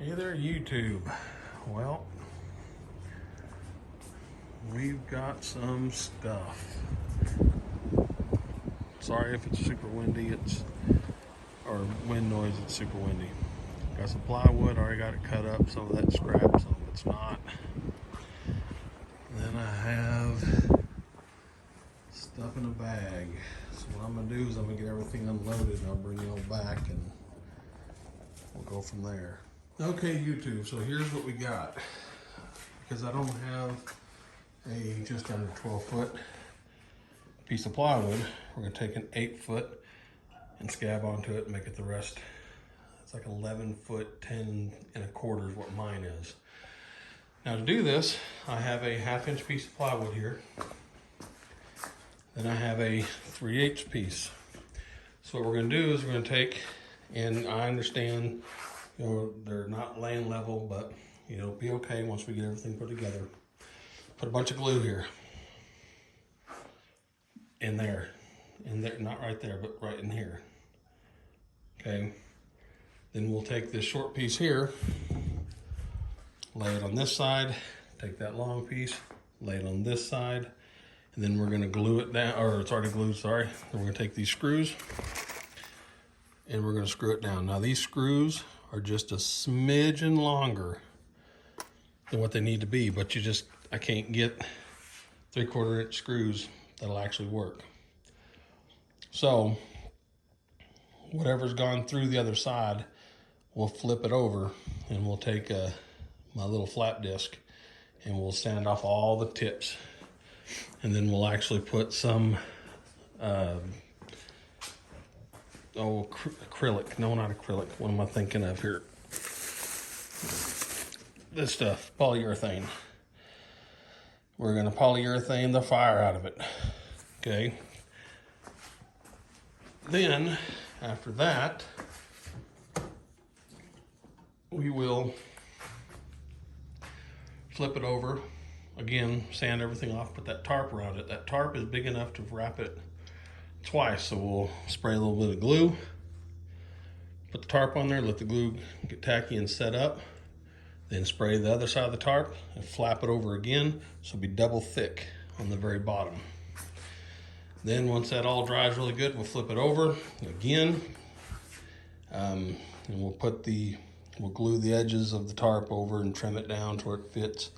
Hey there, YouTube. Well, we've got some stuff. Sorry if it's super windy, or wind noise, it's super windy. Got some plywood, already got it cut up, some of that's scrap, some of it's not. And then I have stuff in a bag. So what I'm gonna do is I'm gonna get everything unloaded and I'll bring you all back and we'll go from there. Okay, YouTube, so here's what we got. Because I don't have a just under 12-foot piece of plywood, we're gonna take an 8-foot and scab onto it and make it the rest. It's like 11-foot, 10 and a quarter is what mine is. Now to do this, I have a 1/2-inch piece of plywood here. Then I have a 3/8 piece. So what we're gonna do is we're gonna take, and I understand, they're not laying level, but it'll be okay once we get everything put together. Put a bunch of glue here. In there, not right there, but right in here. Okay. Then we'll take this short piece here, lay it on this side, take that long piece, lay it on this side, and then we're gonna glue it down, or it's already glued, sorry. Then we're gonna take these screws and we're gonna screw it down. Now these screws are just a smidgen longer than what they need to be, but I can't get 3/4 inch screws that'll actually work. So whatever's gone through the other side, we'll flip it over and we'll take my little flat disc and we'll sand off all the tips. And then we'll actually put some acrylic. No, not acrylic. What am I thinking of here? This stuff, polyurethane. We're gonna polyurethane the fire out of it. Okay. Then, after that, we will flip it over. Again, sand everything off, put that tarp around it. That tarp is big enough to wrap it twice, so we'll spray a little bit of glue, put the tarp on there, let the glue get tacky and set up, then spray the other side of the tarp and flap it over again, so it'll be double thick on the very bottom. Then once that all dries really good, we'll flip it over again, and we'll glue the edges of the tarp over and trim it down to where it fits.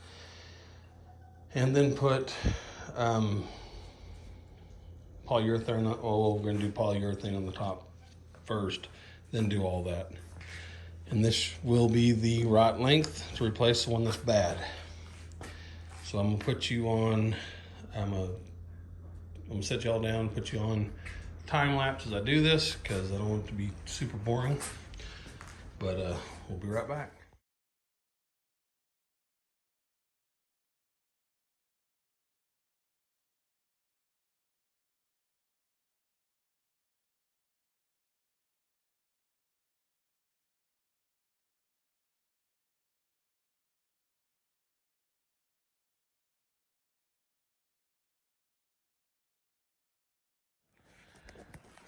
And then put polyurethane, we're gonna do polyurethane on the top first, then do all that. And this will be the right length to replace the one that's bad. So I'm gonna put you on, I'm gonna set y'all down, put you on time lapse as I do this, because I don't want it to be super boring. But we'll be right back.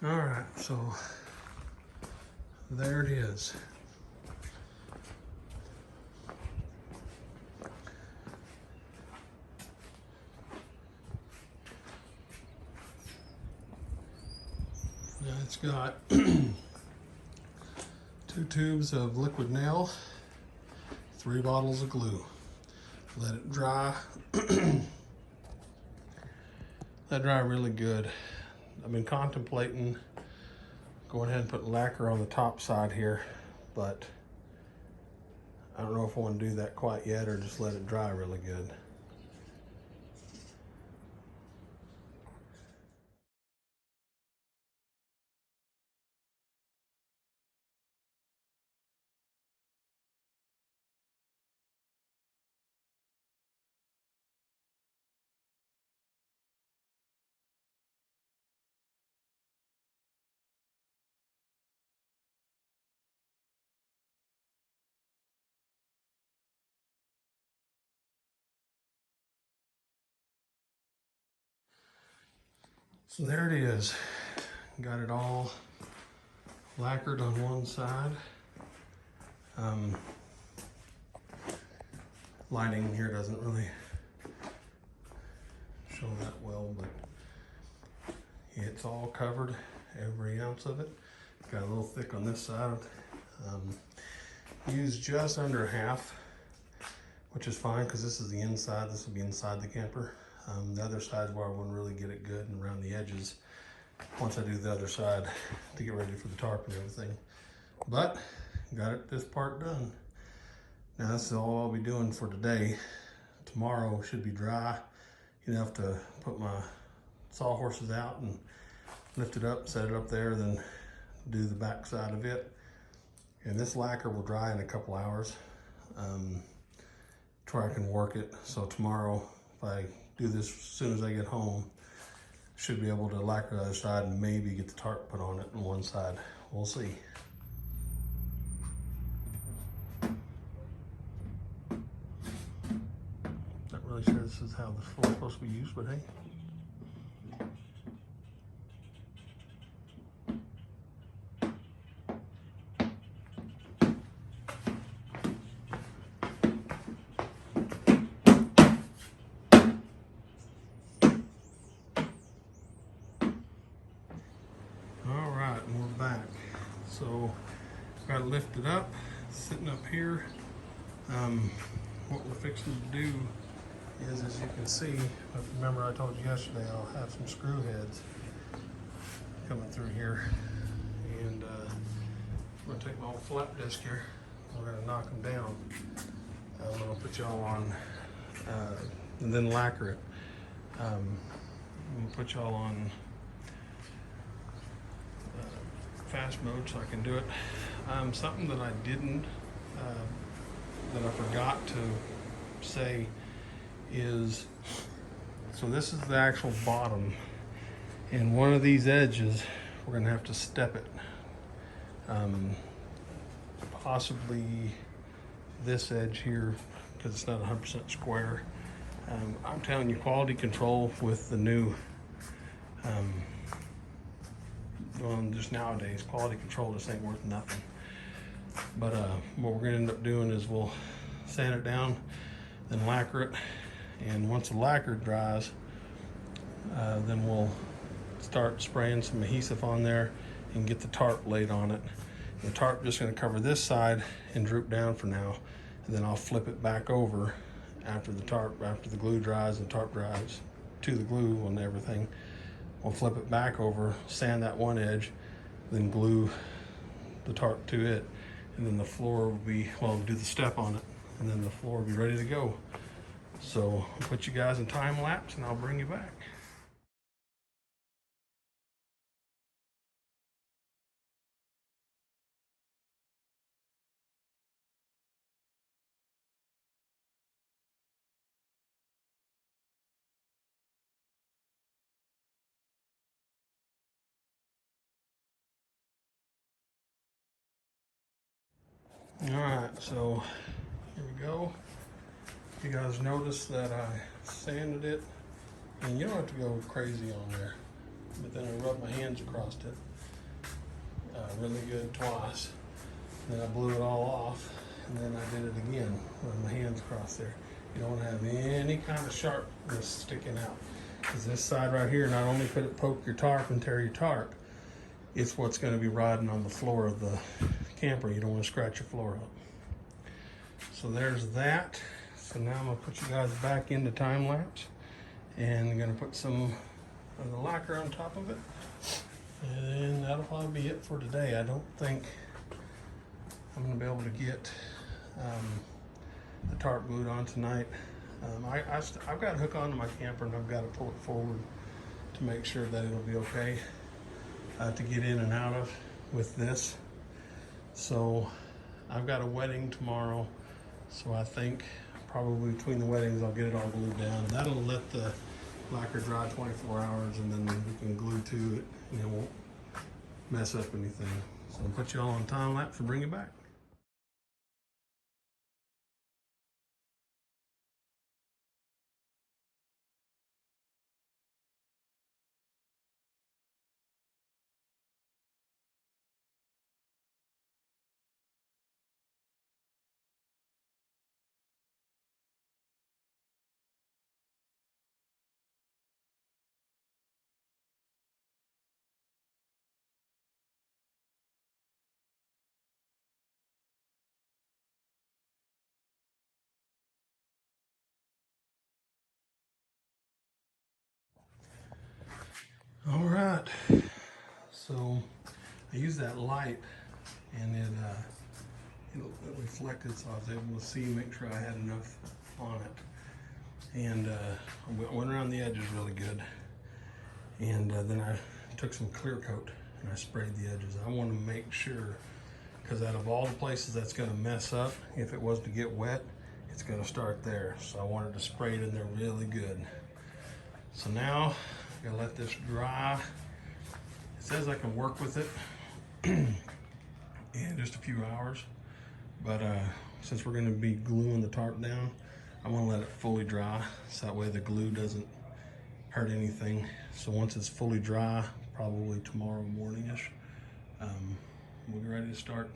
All right, so there it is. Now it's got 2 tubes of liquid nail, 3 bottles of glue. Let it dry. Let it dry really good. I've been contemplating going ahead and putting lacquer on the top side here, but I don't know if I want to do that quite yet or just let it dry really good. So there it is. Got it all lacquered on one side. lighting here doesn't really show that well, but it's all covered, every ounce of it. Got a little thick on this side. Used just under half, which is fine because this is the inside. This will be inside the camper. The other side is where I wouldn't really get it good, and around the edges once I do the other side to get ready for the tarp and everything. But got this part done. Now this is all I'll be doing for today. Tomorrow should be dry enough to put my sawhorses out and lift it up, set it up there, then do the back side of it. And this lacquer will dry in a couple hours. Try I can work it. So tomorrow, if I do this as soon as I get home, should be able to lacquer the other side and maybe get the tarp put on it on one side. We'll see. Not really sure this is how this floor is supposed to be used, but hey. Back. So got to lift it up, sitting up here. What we're fixing to do is, as you can see, if remember I told you yesterday, I'll have some screw heads coming through here, and I'm going to take my old flap disc here. We're going to knock them down. I'm going to put y'all on and then lacquer it. I'm going to put y'all on fast mode so I can do it. Something that I didn't, that I forgot to say is, so this is the actual bottom, and one of these edges we're gonna have to step it. Possibly this edge here, because it's not 100% square. I'm telling you, quality control with the new just nowadays, quality control just ain't worth nothing. But what we're gonna end up doing is we'll sand it down, then lacquer it, and once the lacquer dries, then we'll start spraying some adhesive on there and get the tarp laid on it. And the tarp just gonna cover this side and droop down for now, and then I'll flip it back over after the glue dries and tarp dries to the glue and everything. We'll flip it back over, sand that one edge, then glue the tarp to it, and then the floor will be, well, we'll do the step on it, and then the floor will be ready to go. So I'll put you guys in time lapse and I'll bring you back. All right, so here we go. You guys notice that I sanded it, and you don't have to go crazy on there, but then I rubbed my hands across it really good twice. Then I blew it all off, and then I did it again with my hands across there. You don't have any kind of sharpness sticking out, because this side right here, not only could it poke your tarp and tear your tarp, it's what's going to be riding on the floor of the camper. You don't want to scratch your floor up. So there's that. So now I'm going to put you guys back into time lapse, and I'm going to put some of the lacquer on top of it, and that'll probably be it for today. I don't think I'm going to be able to get the tarp glued on tonight. I've got to hook onto my camper, and I've got to pull it forward to make sure that it'll be okay to get in and out of with this. So I've got a wedding tomorrow, so I think probably between the weddings I'll get it all glued down. That'll let the lacquer dry 24 hours, and then we can glue to it and it won't mess up anything. So I'll put you all on time lapse and bring it back. All right, so I used that light and it reflected, so I was able to see, make sure I had enough on it. And I went around the edges really good. And then I took some clear coat and I sprayed the edges. I want to make sure, because out of all the places that's going to mess up, if it was to get wet, it's going to start there. So I wanted to spray it in there really good. So now I'm going to let this dry. It says I can work with it in just a few hours, but since we're going to be gluing the tarp down, I want to let it fully dry so that way the glue doesn't hurt anything. So once it's fully dry, probably tomorrow morning-ish, we'll be ready to start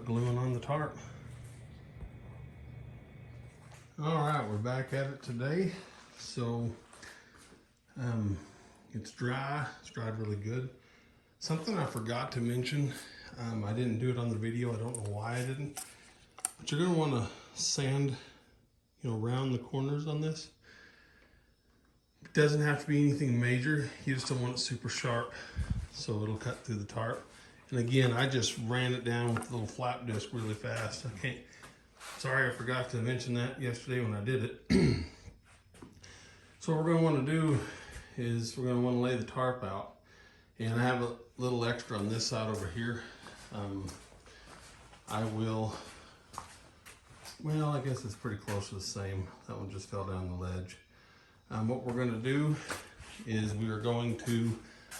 gluing on the tarp. All right, we're back at it today. So it's dry. It's dried really good. Something I forgot to mention, I didn't do it on the video. I don't know why I didn't. But you're gonna want to sand, around the corners on this. It doesn't have to be anything major. You just don't want it super sharp, so it'll cut through the tarp. And again, I just ran it down with the little flap disc really fast. Sorry, I forgot to mention that yesterday when I did it. So what we're going to want to do is we're going to want to lay the tarp out. And I have a little extra on this side over here. I guess it's pretty close to the same. That one just fell down the ledge. What we're going to do is I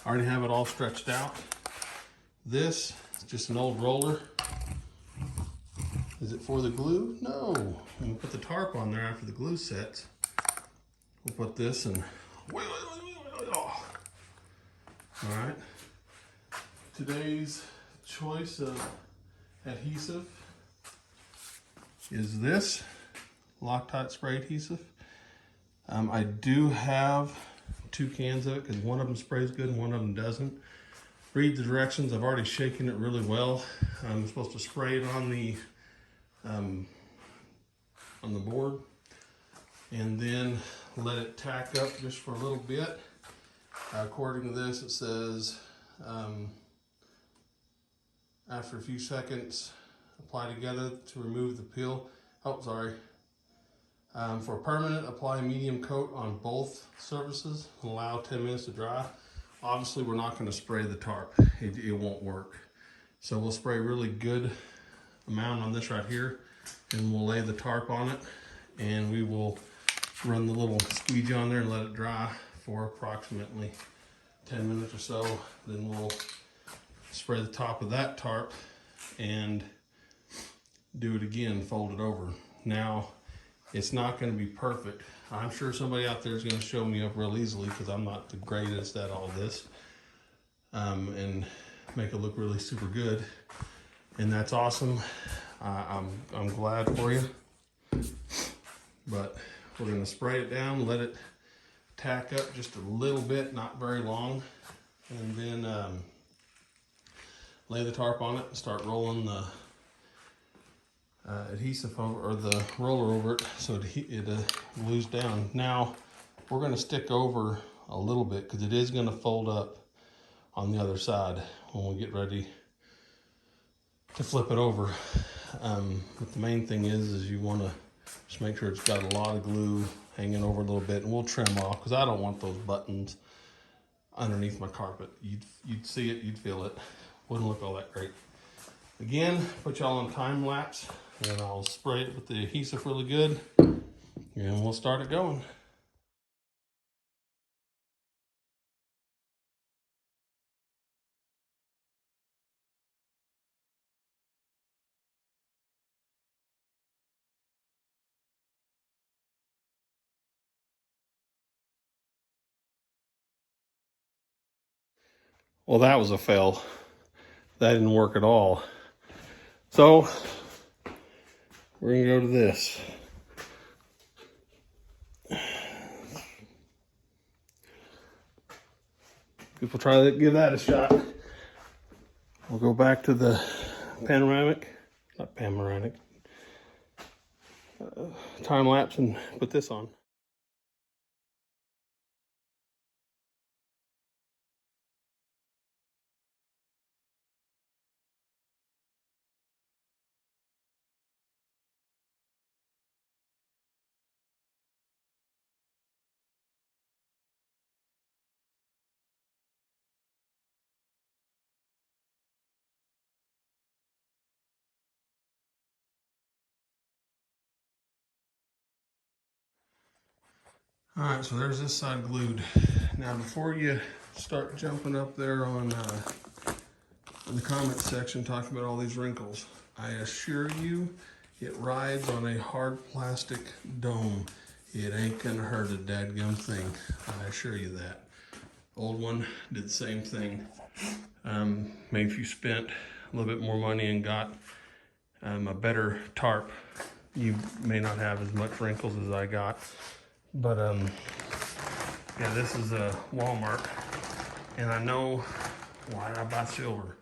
already have it all stretched out. This is just an old roller. Is it for the glue? No. And we'll put the tarp on there after the glue sets. We'll put this and all right. Today's choice of adhesive is this Loctite spray adhesive. I do have 2 cans of it because one of them sprays good and one of them doesn't. Read the directions. I've already shaken it really well. I'm supposed to spray it on the board and then let it tack up just for a little bit. According to this, it says after a few seconds, apply together to remove the peel. Oh, sorry. For permanent, apply a medium coat on both surfaces and allow 10 minutes to dry. Obviously, we're not going to spray the tarp. It won't work. So we'll spray a really good amount on this right here, and we'll lay the tarp on it, and we will run the little squeegee on there and let it dry for approximately 10 minutes or so. Then we'll spray the top of that tarp and do it again, fold it over. Now, it's not going to be perfect. I'm sure somebody out there is going to show me up real easily because I'm not the greatest at all this, and make it look really super good. And that's awesome. I'm glad for you. But we're going to spray it down, let it tack up just a little bit, not very long, and then lay the tarp on it and start rolling the adhesive over, or the roller over it, so it glues down. Now we're going to stick over a little bit because it is going to fold up on the other side when we get ready to flip it over. But the main thing is you want to just make sure it's got a lot of glue hanging over a little bit, and we'll trim off because I don't want those buttons underneath my carpet. You'd see it, you'd feel it. Wouldn't look all that great. Again, put y'all on time lapse, and I'll spray it with the adhesive really good, and we'll start it going. Well, that was a fail. That didn't work at all. So we're gonna go to this. People try to give that a shot. We'll go back to the time lapse and put this on. All right, so there's this side glued. Now, before you start jumping up there on in the comment section talking about all these wrinkles, I assure you, it rides on a hard plastic dome. It ain't gonna hurt a dadgum thing. I assure you that. Old one did the same thing. Maybe if you spent a little bit more money and got a better tarp, you may not have as much wrinkles as I got. But yeah, this is a Walmart, and I know why did I buy silver?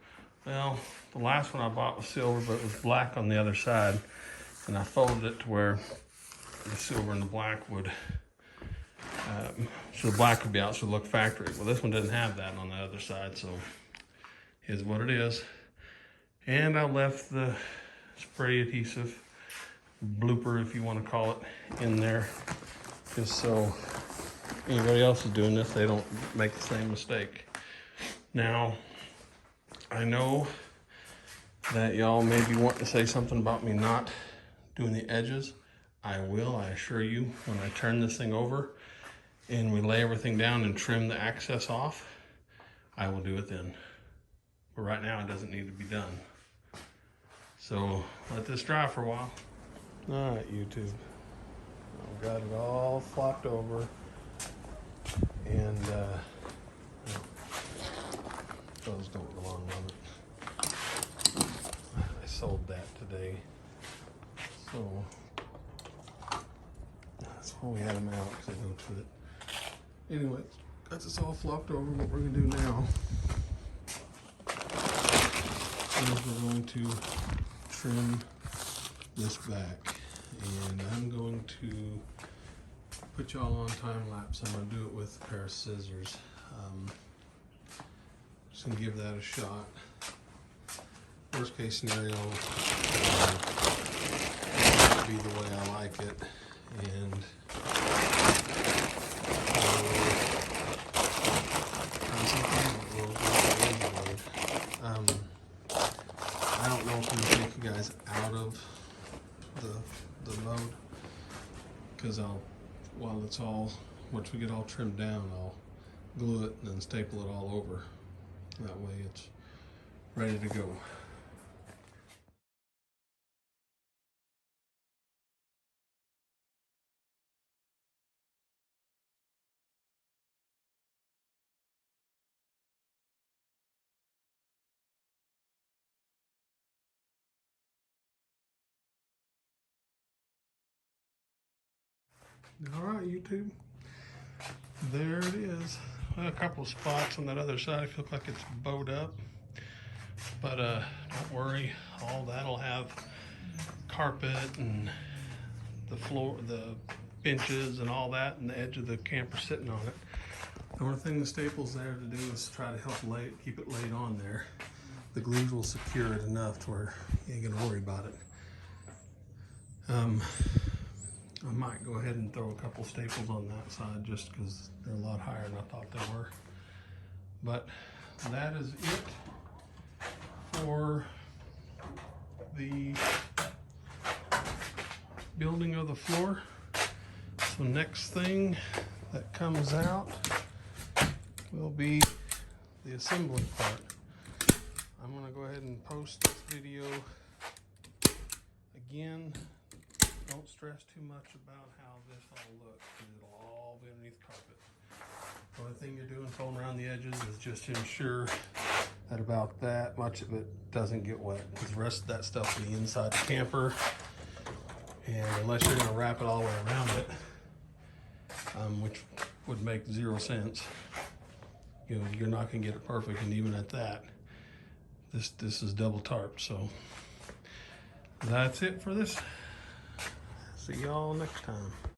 Well, the last one I bought was silver, but it was black on the other side, and I folded it to where the silver and the black would, so the black would be out, so it looked factory. Well, this one didn't have that on the other side, so here's what it is. And I left the spray adhesive, blooper if you want to call it, in there, just so anybody else is doing this, they don't make the same mistake. Now, I know that y'all may be wanting to say something about me not doing the edges. I will, I assure you, when I turn this thing over and we lay everything down and trim the access off, I will do it then. But right now it doesn't need to be done. So let this dry for a while. All right, YouTube. I've got it all flopped over, and those don't belong on it. I sold that today, so that's why we had them out, because they go to it. Anyway, got this all flopped over. What we're gonna do now is we're going to trim this back, and I'm going to put y'all on time lapse. I'm going to do it with a pair of scissors. Just going to give that a shot. Worst case scenario be the way I like it, and I don't know if I'm going to take you guys out of the mode, because once we get all trimmed down, I'll glue it and then staple it all over. That way it's ready to go. All right, YouTube, there it is. A couple of spots on that other side look like it's bowed up, but don't worry, all that'll have carpet and the floor, the benches and all that, and the edge of the camper sitting on it. The only thing the staple's there to do is try to help keep it laid on there. The glues will secure it enough to where you ain't gonna worry about it. I might go ahead and throw a couple staples on that side just because they're a lot higher than I thought they were. But that is it for the building of the floor. So next thing that comes out will be the assembly part. I'm gonna go ahead and post this video again. Don't stress too much about how this all looks, because it'll all be underneath carpet. The only thing you're doing folding around the edges is just to ensure that about that much of it doesn't get wet, because the rest of that stuff will be inside the camper, and unless you're going to wrap it all the way around it, which would make 0 sense, you know, you're not going to get it perfect. And even at that, this is double tarp. So that's it for this. See y'all next time.